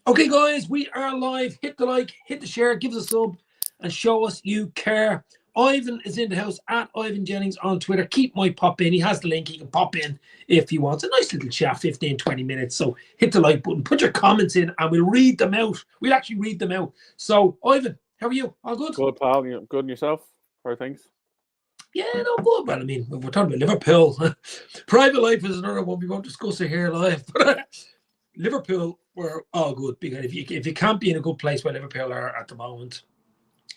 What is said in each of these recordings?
Okay, guys, we are live. Hit the like, hit the share, give us a sub, and show us you care. Ivan is in the house at Ivan Jennings on Twitter. Keep my pop in. He has the link. He can pop in if he wants. A nice little chat, 15, 20 minutes. So hit the like button, put your comments in, and we'll read them out. We'll actually read them out. So, Ivan, how are you? All good? Good, pal. You good in yourself? How are things? Yeah, no, good. Well, I mean, we're talking about Liverpool. Private life is another one. We won't discuss it here live. But Liverpool were all good because if you can't be in a good place where Liverpool are at the moment,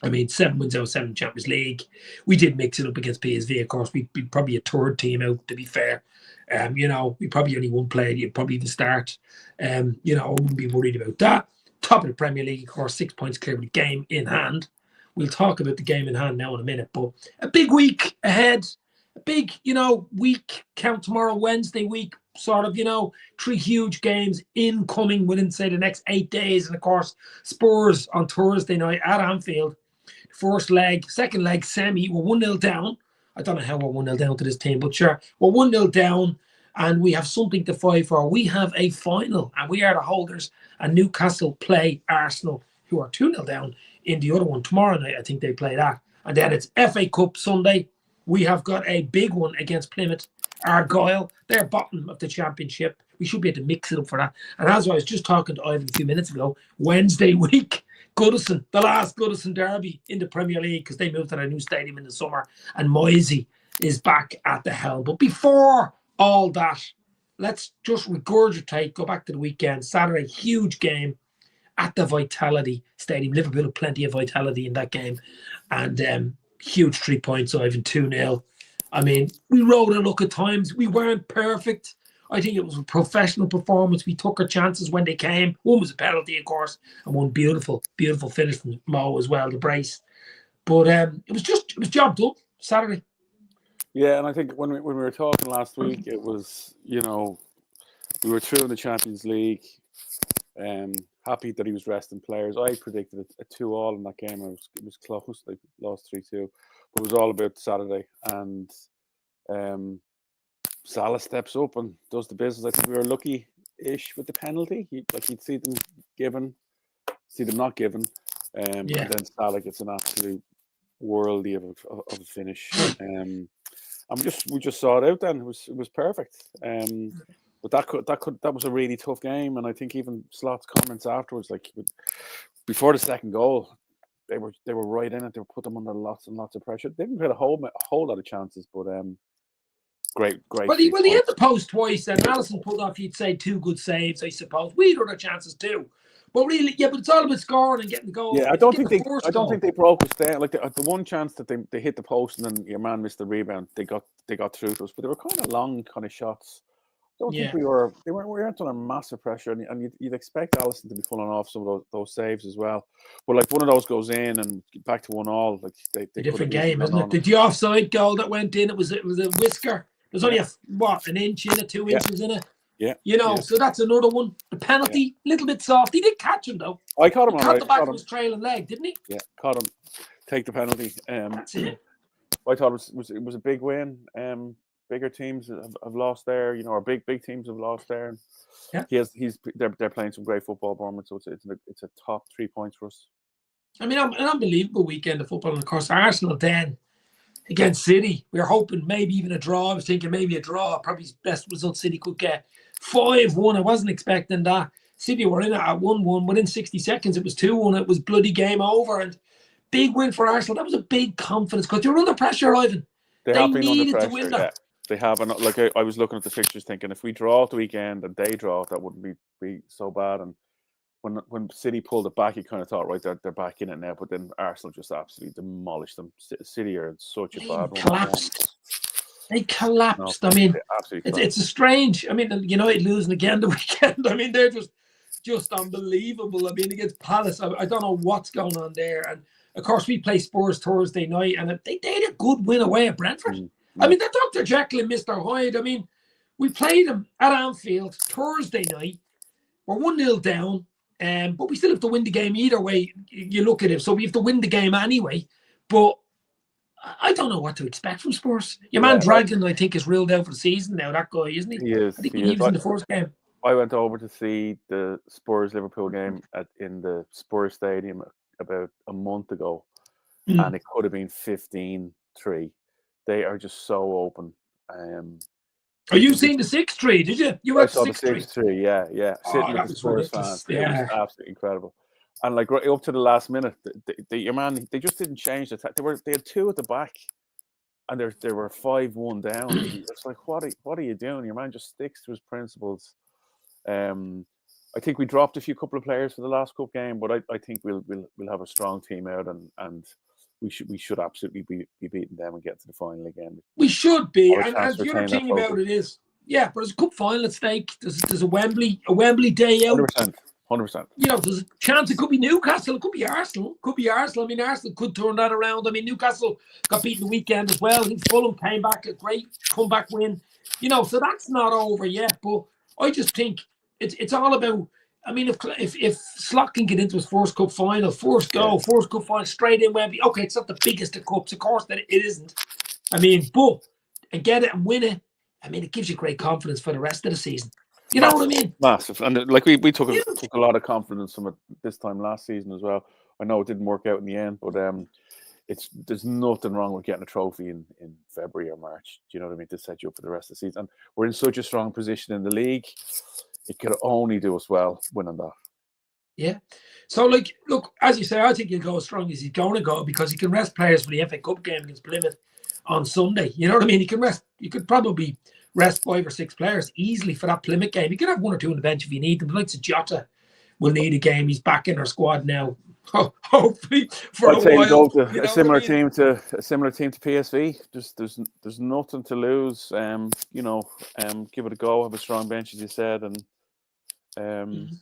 I mean, 7 wins out of 7 Champions League. We did mix it up against PSV, of course. We'd be probably a third team out, to be fair. We probably only one player. You'd probably even start. I wouldn't be worried about that. Top of the Premier League, of course, 6 points clear with the game in hand. We'll talk about the game in hand now in a minute, but a big week ahead. A big, week. Count tomorrow, Wednesday week. Sort of, 3 huge games incoming within, say, the next 8 days. And, of course, Spurs on Thursday night at Anfield. First leg, second leg, semi. We're 1-0 down. I don't know how we're 1-0 down to this team, but sure. We're 1-0 down, and we have something to fight for. We have a final, and we are the holders. And Newcastle play Arsenal, who are 2-0 down in the other one. Tomorrow night, I think they play that. And then it's FA Cup Sunday. We have got a big one against Plymouth. Argyle, they're bottom of the championship. We should be able to mix it up for that. And as I was just talking to Ivan a few minutes ago, Wednesday week, Goodison, the last Goodison derby in the Premier League because they moved to a new stadium in the summer, and Moisey is back at the helm. But before all that, let's just regurgitate, go back to the weekend. Saturday, huge game at the Vitality Stadium. Liverpool had plenty of vitality in that game, and huge 3 points, Ivan, 2-0. I mean, we rode a look at times. We weren't perfect. I think it was a professional performance. We took our chances when they came. One was a penalty, of course, and one beautiful, beautiful finish from Mo as well, the brace. But it was job done Saturday. Yeah, and I think when we were talking last week, it was, we were through in the Champions League. Happy that he was resting players. I predicted a 2-2 in that game. It was close. They lost 3-2. But it was all about Saturday. And Salah steps up and does the business. I think we were lucky-ish with the penalty. You'd see them given, see them not given. And then Salah gets an absolute worldie of a finish. And we just saw it out then. It was perfect. But that was a really tough game, and I think even Slot's comments afterwards, like before the second goal, they were right in it. They put them under lots and lots of pressure. They didn't get a whole lot of chances, but great. Well, he hit the post twice, and Alisson pulled off. You'd say 2 good saves, I suppose. We had other chances too, but really, but it's all about scoring and getting the goal. Yeah, I don't think they broke us down. Like the one chance that they hit the post, and then your man missed the rebound. They got through to us, but they were kind of long kind of shots. I don't think we weren't under massive pressure, and you'd expect Alisson to be pulling off some of those saves as well. But like one of those goes in and back to 1-1, like they different game, isn't it? The offside goal that went in, it was a whisker. There's only an inch in it, 2 inches in it. Yeah, so that's another one. The penalty, little bit soft. He did catch him though. I caught him. He caught the back of his trailing leg, didn't he? Yeah, caught him. Take the penalty. That's it. I thought it was a big win. Bigger teams have lost there, or big teams have lost there. And they're playing some great football, Bournemouth. So it's a top 3 points for us. I mean, an unbelievable weekend of football, and of course Arsenal then against City. We were hoping maybe even a draw. I was thinking maybe a draw, probably best result City could get. 5-1. I wasn't expecting that. City were in it at 1-1. Within 60 seconds, it was 2-1. It was bloody game over, and big win for Arsenal. That was a big confidence because they were under pressure, Ivan. They needed under pressure, to win that. Yeah. They have, and like I was looking at the fixtures, thinking if we draw at the weekend and they draw, that wouldn't be so bad. And when City pulled it back, you kind of thought, right, they're back in it now. But then Arsenal just absolutely demolished them. City are in such a bad one. They collapsed. No, I mean, it's a strange. I mean, United losing again the weekend. I mean, they're just unbelievable. I mean, against Palace, I don't know what's going on there. And of course, we play Spurs Thursday night, and they had a good win away at Brentford. I mean, they're Dr. Jekyll and Mr. Hyde. I mean, we played them at Anfield Thursday night. We're 1-0 down, but we still have to win the game either way you look at it. So we have to win the game anyway. But I don't know what to expect from Spurs. Your man Dragon, I think, is ruled out for the season now, that guy, isn't he? He is. I think he was in the first game. I went over to see the Spurs Liverpool game in the Spurs Stadium about a month ago, and it could have been 15-3. They are just so open. Are you seeing the 6-3? Did you? You I went saw to the 6-3? 6-3. Yeah. Sitting with the Spurs fans, it was absolutely incredible. And like right up to the last minute, your man, they just didn't change the. They had 2 at the back, and they were 5-1 down. It's like, what are you doing? Your man just sticks to his principles. I think we dropped a couple of players for the last cup game, but I think we'll have a strong team out, and we should absolutely be beating them and get to the final again. We should be, and the other thing about it is, but there's a cup final at stake. There's a Wembley day out. 100%. You know, there's a chance it could be Newcastle, it could be Arsenal. I mean, Arsenal could turn that around. I mean, Newcastle got beaten the weekend as well. I think Fulham came back, a great comeback win. You know, so that's not over yet. But I just think it's all about. I mean, if Slot can get into his first cup final, first cup final, straight in Wembley. Okay, it's not the biggest of cups, of course that it isn't. I mean, but and get it and win it. I mean, it gives you great confidence for the rest of the season. You know what I mean? Massive. And like we took a lot of confidence from it this time last season as well. I know it didn't work out in the end, but there's nothing wrong with getting a trophy in February or March. Do you know what I mean? To set you up for the rest of the season. And we're in such a strong position in the league. It could only do us well winning that. Yeah. So, like, look, as you say, I think he'll go as strong as he's going to go because he can rest players for the FA Cup game against Plymouth on Sunday. You know what I mean? He can rest. You could probably rest 5 or 6 players easily for that Plymouth game. You can have 1 or 2 on the bench if you need them. Like Jota will need a game. He's back in our squad now. Hopefully for I'd say a while. Go to a similar team to PSV. There's nothing to lose. Give it a go. Have a strong bench, as you said, and again,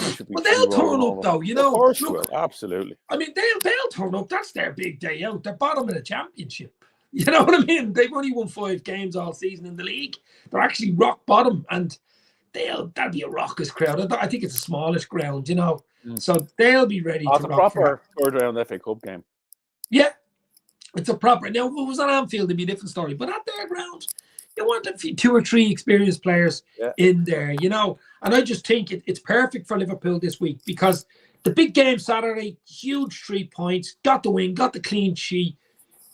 we should be. But they'll turn up, though. You know, of course, will absolutely. I mean, they'll turn up. That's their big day out. They're bottom of the championship. You know what I mean? They've only won 5 games all season in the league. They're actually rock bottom, and that'll be a raucous crowd. I think it's a smallish ground, you know. So they'll be ready to rock. It's a proper third round FA Cup game. Yeah, it's a proper. Now, if it was on Anfield, it'd be a different story. But at their ground, you want 2 or 3 experienced players in there, you know. And I just think it's perfect for Liverpool this week because the big game Saturday, huge 3 points, got the win, got the clean sheet.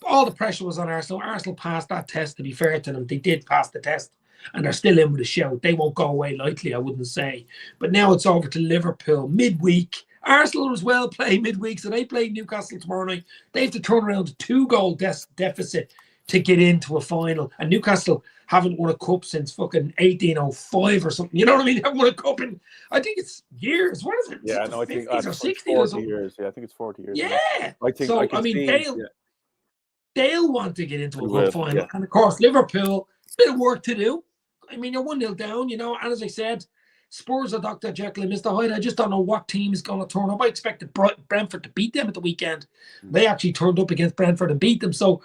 All the pressure was on Arsenal. Arsenal passed that test, to be fair to them. They did pass the test, and they're still in with a shout. They won't go away lightly, I wouldn't say. But now it's over to Liverpool midweek. Arsenal as well play midweek, so they play Newcastle tomorrow night. They have to turn around a 2-goal deficit to get into a final. And Newcastle haven't won a cup since fucking 1805 or something. You know what I mean? They haven't won a cup in, I think it's years. What is it? Yeah, no, I think it's 60 or something. Years. Yeah, I think it's 40 years. Yeah. I think. So, I mean, they'll want to get into a cup final. Yeah. And, of course, Liverpool, bit of work to do. I mean, you're 1-0 down, you know. And as I said, Spurs are Dr. Jekyll and Mr. Hyde. I just don't know what team is going to turn up. I expected Brentford to beat them at the weekend. They actually turned up against Brentford and beat them. So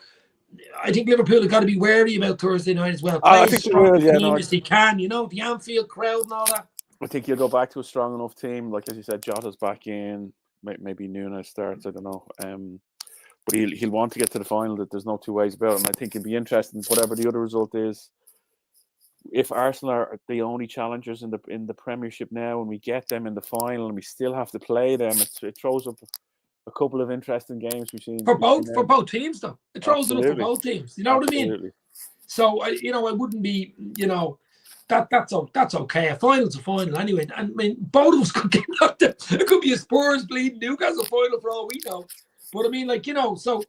I think Liverpool have got to be wary about Thursday night as well. Play as strong a team as they can, you know, the Anfield crowd and all that. I think you'll go back to a strong enough team. Like, as you said, Jota's back in. Maybe Nunes starts. I don't know. But he'll want to get to the final. That there's no 2 ways about it. And I think it'd be interesting, whatever the other result is, if Arsenal are the only challengers in the Premiership now, and we get them in the final, and we still have to play them, it throws up a couple of interesting games we've seen for both teams. Though it throws it up for both teams. You know what I mean? So I wouldn't be, you know, that's okay. A final's a final anyway. I mean, both of us could get knocked out. It could be a Spurs bleeding Newcastle final for all we know. But I mean, like, you know, so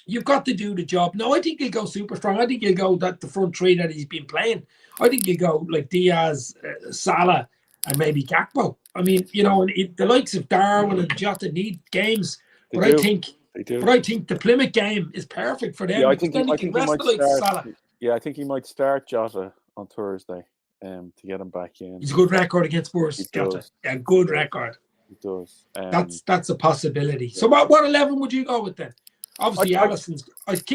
you've got to do the job. No, I think he'll go super strong. I think he'll go the front 3 that he's been playing. I think he'll go like Diaz, Salah, and maybe Gakpo. I mean, you know, and the likes of Darwin and Jota need games. But I think the Plymouth game is perfect for them. Yeah, I think he might start. Yeah, I think he might start Jota on Thursday to get him back in. He's a good record against Spurs, Jota. A good record. He does. That's a possibility. Yeah. So what 11 would you go with then? Obviously, Alisson's.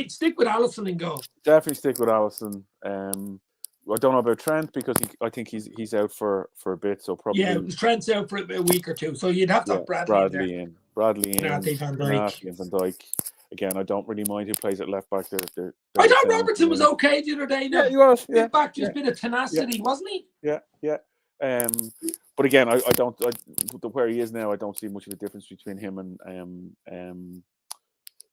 Stick with Alisson and go. Definitely stick with Alisson. I don't know about Trent because I think he's out for a bit. So probably Trent's out for a week or 2. So you'd have to have Bradley in. Bradley in. Van Dijk. And Van Dijk. again, I don't really mind who plays at left back. I thought Robertson was okay the other day. Now. Yeah, he was. Yeah, back, just a bit of tenacity, wasn't he? Yeah. But again, I don't. Where he is now, I don't see much of a difference between him and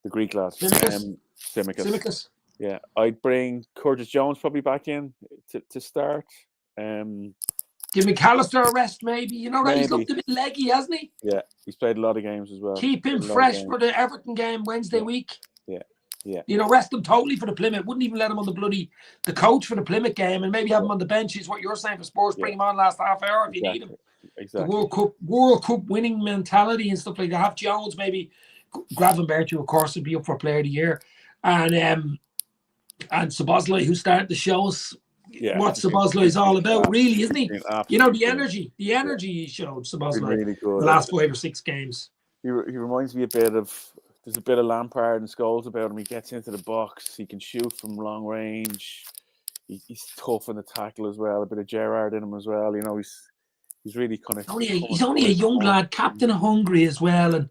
the Greek lad, Tsimikas. Yeah, I'd bring Curtis Jones probably back in to start. Give McAllister a rest, maybe. You know, he's looked a bit leggy, hasn't he? Yeah, he's played a lot of games as well. Keep him fresh for the Everton game Wednesday week. Yeah. You know, rest him totally for the Plymouth. Wouldn't even let him on the coach for the Plymouth game, and maybe have him on the bench. Is what you're saying for Spurs. Bring him on last half hour if you need him. Exactly. The World Cup winning mentality and stuff like that. Have Jones, maybe Gravenberch, of course, would be up for Player of the Year, and Szoboszlai, who started to show us what Szoboszlai is all about, really, isn't he? You know, the energy he showed Szoboszlai really good. The last 5 or 6 games. He reminds me a bit of. There's a bit of Lampard and Scholes about him. He gets into the box. He can shoot from long range. He's tough in the tackle as well. A bit of Gerrard in him as well. You know, he's really kind of. He's only a young lad, captain of Hungary as well, and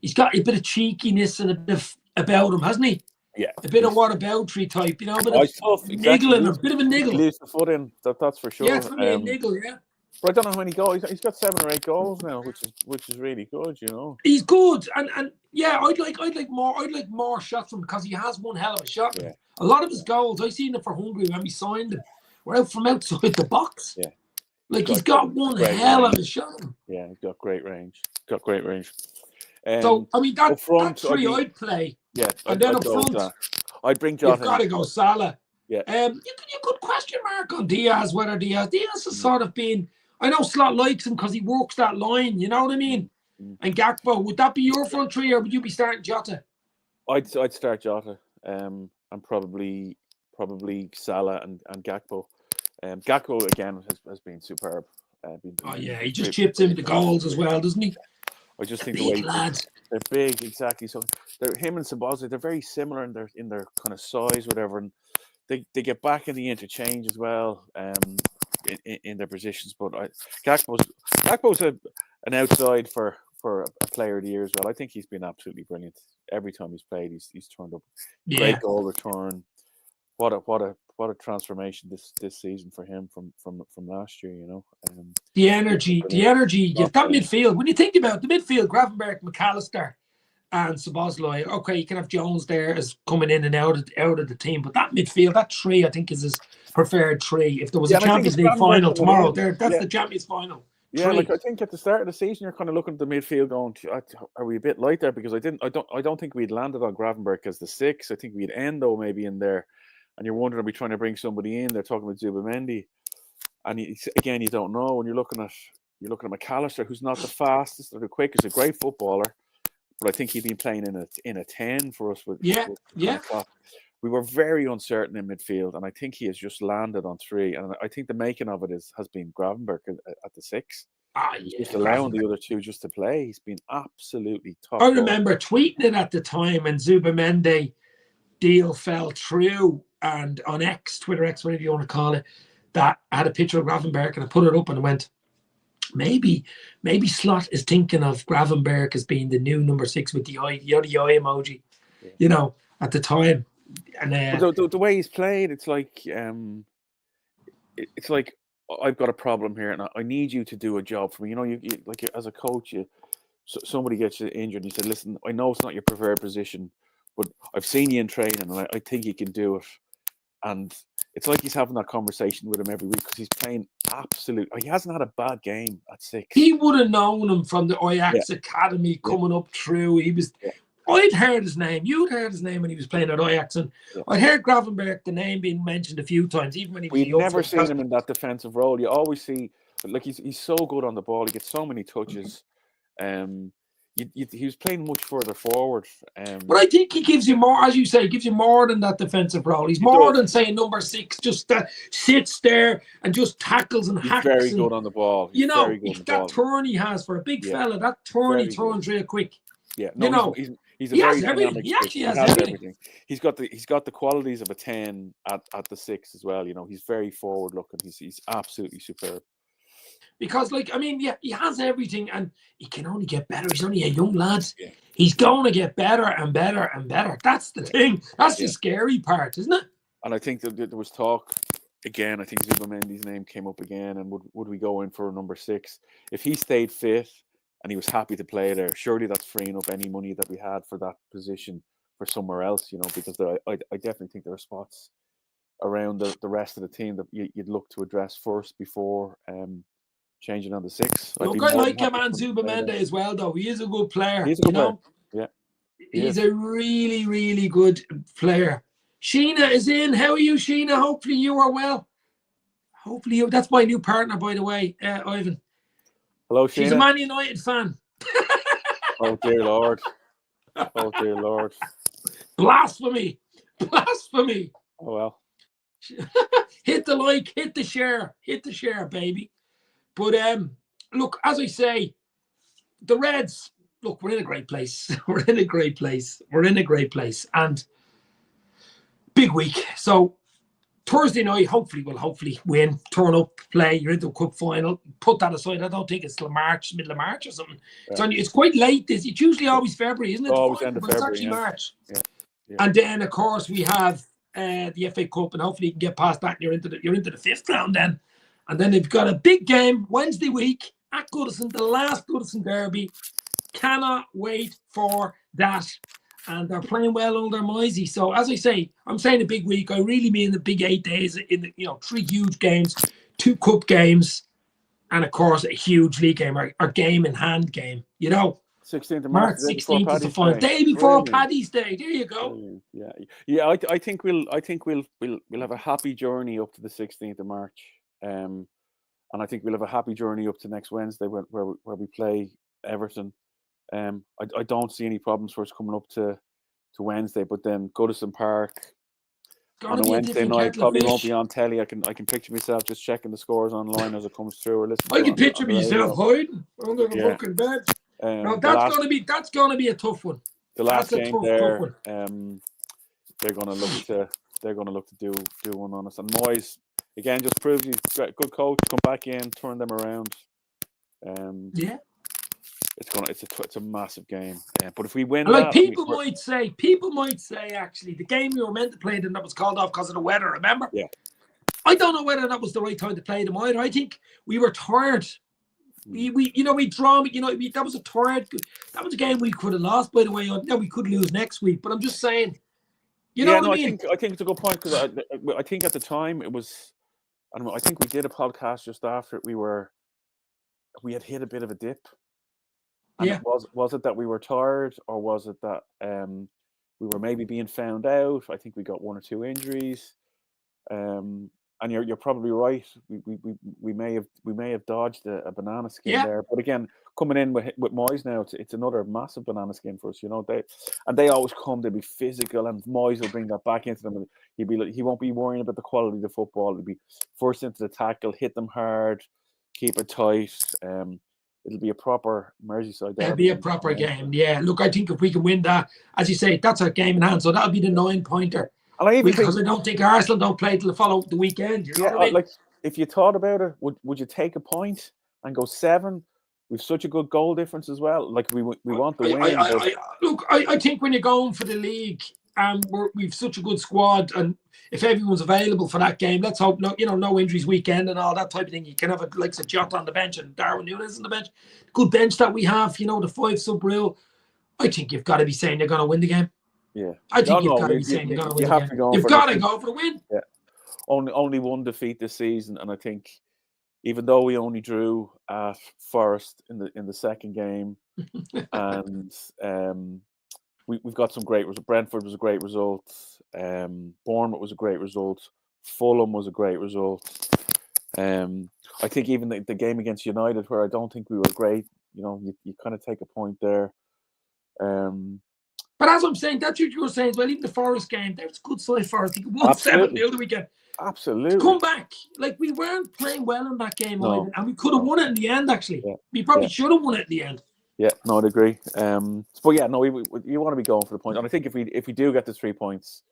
he's got a bit of cheekiness and a bit of about him, hasn't he? Yeah, a bit of whataboutery type, you know, a bit of tough. niggling, a bit of a niggle. He leaves the foot in. That's for sure. Yeah, it's probably a niggle. Yeah. But I don't know how many goals. He's got 7 or 8 goals now, which is really good, you know. He's good, and yeah, I'd like more shots from him because he has one hell of a shot. Yeah. A lot of his goals, I seen it for Hungary when we signed him, were out from outside the box. Yeah, he's got one hell of a shot. Yeah, he's got great range. So I mean that front, three I'd play. Yeah, and then up front, I'd bring Jota. You've got to go Salah. Yeah. You could question mark on Diaz whether Diaz has sort of been. I know Slot likes him because he works that line, you know what I mean? And Gakpo, would that be your front three or would you be starting Jota? I'd start Jota, and probably Salah and Gakpo. Gakpo again has been superb. He just chips in the goals as well, doesn't he? I just think big lads. They're big, exactly. So him and Szoboszlai, they're very similar in their kind of size, whatever, and they get back in the interchange as well. In their positions, but Gakpo's an outside for a Player of the Year as well. I think he's been absolutely brilliant every time he's played. He's turned up. Great goal return. What a transformation this season for him from last year. You know, the energy. That midfield. When you think about the midfield, Gravenberch, McAllister, and Szoboszlai. Okay, you can have Jones there as coming in and out of the team, but that midfield, that three, I think is his preferred three. If there was a Champions League final tomorrow, that's the Champions final. Yeah, I think at the start of the season, you're kind of looking at the midfield, going, "Are we a bit light there?" Because I don't think we'd landed on Gravenberch as the 6. I think we'd Endo maybe in there, and you're wondering, are we trying to bring somebody in? They're talking about Zubamendi, and again, you don't know. When you're looking at McAllister, who's not the fastest or the quickest, a great footballer. But I think he'd been playing in a 10 for us. We were very uncertain in midfield, and I think he has just landed on 3. And I think the making of it has been Gravenberch at the 6. Just allowing the other 2 just to play. He's been absolutely top. I remember tweeting it at the time when Zubamendi deal fell through, and on Twitter X, whatever you want to call it, that I had a picture of Gravenberch and I put it up and I went, maybe Slot is thinking of Gravenberch as being the new number 6 with the eye emoji, you know, at the time. And the way he's played, it's like I've got a problem here, and I need you to do a job for me. You know, you like as a coach, somebody gets injured, and you say, "Listen, I know it's not your preferred position, but I've seen you in training, and I think you can do it." And it's like he's having that conversation with him every week because he's playing he hasn't had a bad game at 6. He would have known him from the Ajax academy coming up through. He was. I'd heard his name. You'd heard his name when he was playing at Ajax, and I heard Gravenberch, the name being mentioned a few times, even when he was. We've never seen him in that defensive role. You always see, like he's so good on the ball. He gets so many touches. He was playing much further forward. But I think he gives you more, as you say, gives you more than that defensive role. He's more than saying number 6, just sits there and just tackles and hacks. Very good on the ball. You know, that turn he has for a big fella, that turn he turns real quick. Yeah, he's a he very has everything. He actually has everything. He's got the qualities of a 10 at the 6 as well. You know, he's very forward looking. He's absolutely superb. Because, like, I mean, yeah, he has everything, and he can only get better. He's only a young lad. Yeah. He's going to get better and better and better. That's the thing. That's the Yeah. scary part, isn't it? And I think that there was talk again. I think Zubamendi's name came up again, and would we go in for a number 6 if he stayed fit and he was happy to play there? Surely that's freeing up any money that we had for that position for somewhere else, you know, because I definitely think there are spots around the rest of the team that you'd look to address first before changing on the 6. Look, I like him and Zubamendi as well, though. He is a good player. He's a good player. Yeah. He's a really, really good player. Sheena is in. How are you, Sheena? Hopefully you are well. Hopefully you. That's my new partner, by the way, Ivan. Hello, Sheena. She's a Man United fan. Oh, dear Lord. Oh, dear Lord. Blasphemy. Blasphemy. Oh, well. Hit the like, hit the share, baby. But look, as I say, the Reds, look, we're in a great place. We're in a great place. And big week. So Thursday night, hopefully we'll win, turn up, play. You're into a cup final. Put that aside. I don't think it's till March, middle of March or something. Yeah. It's quite late. It's usually always February, isn't it? Always end of February. It's actually March. Yeah. And then, of course, we have the FA Cup, and hopefully you can get past that. And you're into the 5th round then. And then they've got a big game Wednesday week at Goodison, the last Goodison derby. Cannot wait for that. And they're playing well under Moisey. So as I say, I'm saying a big week. I really mean the big 8 days in the, 3 huge games, 2 cup games, and of course a huge league game, or game in hand game. 16th of March, 16th is the final day before Paddy's Day. There you go. Brilliant. Yeah. I think we'll have a happy journey up to the 16th of March, and I think we'll have a happy journey up to next Wednesday where we play Everton. I don't see any problems for us coming up to Wednesday, but then Goodison Park on a Wednesday night probably won't be on telly. I can picture myself just checking the scores online as it comes through, or listening. I can picture myself hiding under the fucking bed. No, that's gonna be a tough one. The last game there, they're gonna look to do one on us. And Moyes again just proves he's a good coach. Come back in, turn them around. It's a massive game. But if we win, people might say actually the game we were meant to play then that was called off because of the weather. Remember? Yeah. I don't know whether that was the right time to play them either. I think we were tired. We draw. That was that was a game we could have lost. By the way, now we could lose next week. But I'm just saying, what I mean? I think it's a good point because I think at the time it was. I don't know. I think we did a podcast just after it. We had hit a bit of a dip. And was it that we were tired, or was it that we were maybe being found out? I think we got 1 or 2 injuries. And you're probably right. We may have dodged a banana skin there. But again, coming in with Moyes now, it's another massive banana skin for us. They always come. They'll be physical, and Moyes will bring that back into them. And he won't be worrying about the quality of the football. He'll be first into the tackle, hit them hard, keep it tight. It'll be a proper Merseyside derby. It'll be a proper game. Yeah. Look, I think if we can win that, as you say, that's our game in hand. So that'll be the 9-pointer. Because I don't think Arsenal don't play till the weekend. You know what I mean? Like if you thought about it, would you take a point and go 7? We've such a good goal difference as well. Like we want the win. I think when you're going for the league, we've such a good squad, and if everyone's available for that game, let's hope no injuries weekend and all that type of thing. You can have a Jota on the bench and Darwin Núñez on the bench. Good bench that we have. The 5 sub rule. I think you've got to be saying you're going to win the game. Yeah, I think you've got to be saying you're going to win. You've got to go for the win. Yeah, only 1 defeat this season, and I think even though we only drew at Forest in the second game, and we've got some great results. Brentford was a great result. Bournemouth was a great result. Fulham was a great result. I think even the game against United, where I don't think we were great, you kind of take a point there. But as I'm saying, that's what you were saying as well. Even the Forest game, there was good side Forest. You won 7 the other weekend. Absolutely. Come back. Like, we weren't playing well in that game either, and we could have won it in the end, actually. Yeah. We probably should have won it in the end. Yeah, no, I'd agree. But yeah, no, you want to be going for the point. And I think if we do get the 3 points,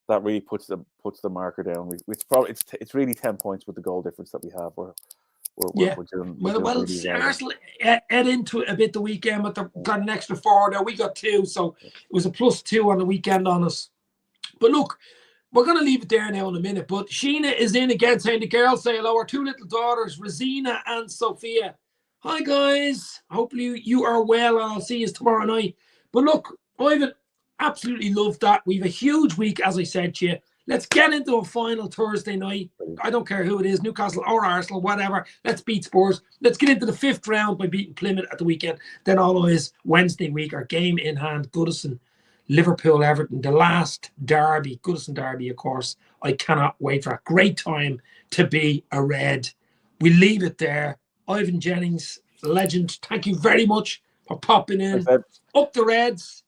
that really puts the marker down. It's really 10 points with the goal difference that we have. we're doing Well, really well. Arsenal ed into it a bit the weekend, but they've got an extra 4 there. We got 2, so it was a +2 on the weekend on us. But look, we're going to leave it there now in a minute. But Sheena is in again saying the girls say hello. Our 2 little daughters, Rosina and Sophia. Hi, guys. Hopefully you are well, and I'll see you tomorrow night. But look, Ivan, absolutely loved that. We have a huge week, as I said to you. Let's get into a final Thursday night. I don't care who it is, Newcastle or Arsenal, whatever. Let's beat Spurs. Let's get into the 5th round by beating Plymouth at the weekend. Then always Wednesday week, our game in hand, Goodison, Liverpool, Everton, the last derby, Goodison derby, of course. I cannot wait for a great time to be a Red. We leave it there. Ivan Jennings, legend, thank you very much for popping in. Up the Reds.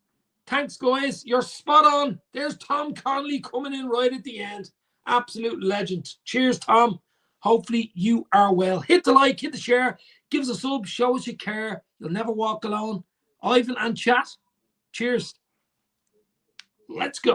Thanks, guys. You're spot on. There's Tom Connolly coming in right at the end. Absolute legend. Cheers, Tom. Hopefully you are well. Hit the like, hit the share, give us a sub, show us you care. You'll never walk alone. Ivan and chat. Cheers. Let's go.